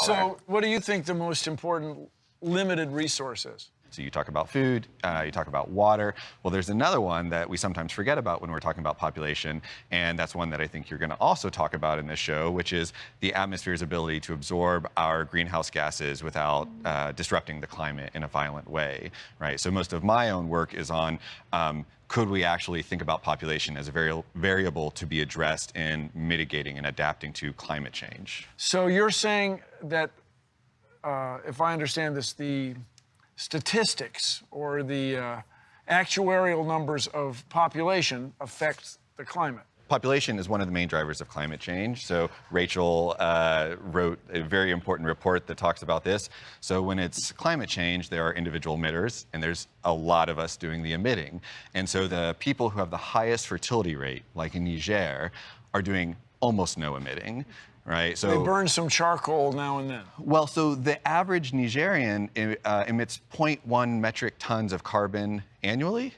So what do you think the most important limited resource is? So you talk about food, you talk about water. Well, there's another one that we sometimes forget about when we're talking about population, and that's one that I think you're going to also talk about in this show, which is the atmosphere's ability to absorb our greenhouse gases without disrupting the climate in a violent way, right? So most of my own work is on could we actually think about population as a variable to be addressed in mitigating and adapting to climate change? So you're saying that, if I understand this, the statistics or the actuarial numbers of population affect the climate. Population is one of the main drivers of climate change. So Rachel wrote a very important report that talks about this. So when it's climate change, there are individual emitters, and there's a lot of us doing the emitting. And so the people who have the highest fertility rate, like in Niger, are doing almost no emitting. Right, so they burn some charcoal now and then. Well, so the average Nigerian emits 0.1 metric tons of carbon annually.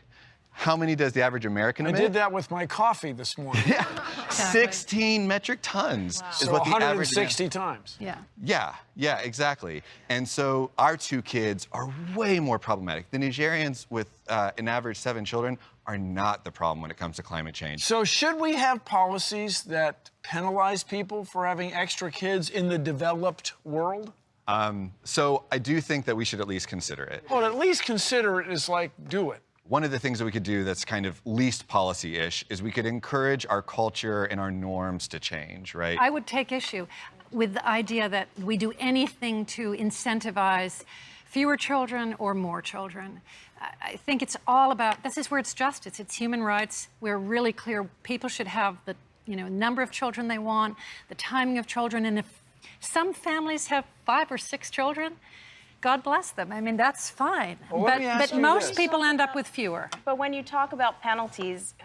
How many does the average American emit? I did that with my coffee this morning. Yeah, 16 metric tons is So what the average. 160 times. Yeah, exactly. And so our two kids are way more problematic. The Nigerians with an average 7 children are not the problem when it comes to climate change. So should we have policies that penalize people for having extra kids in the developed world? So I do think that we should at least consider it. Well, at least consider it is like do it. One of the things that we could do that's kind of least policy-ish is we could encourage our culture and our norms to change, right? I would take issue with the idea that we do anything to incentivize fewer children or more children. I think it's all about, this is where it's justice, it's human rights. We're really clear people should have the number of children they want, the timing of children, and if some families have 5 or 6 children, God bless them. I mean, that's fine. Well, but most people end up with fewer. But when you talk about penalties,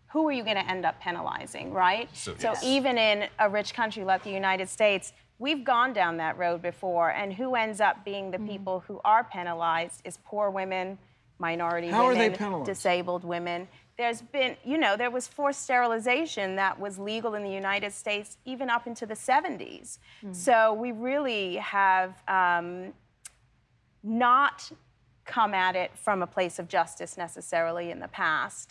who are you going to end up penalizing, right? So even in a rich country like the United States, we've gone down that road before, and who ends up being the people who are penalized is poor women, minority How women, are they penalized? disabled women. There's been, there was forced sterilization that was legal in the United States even up into the 70s. So we really have not come at it from a place of justice necessarily in the past.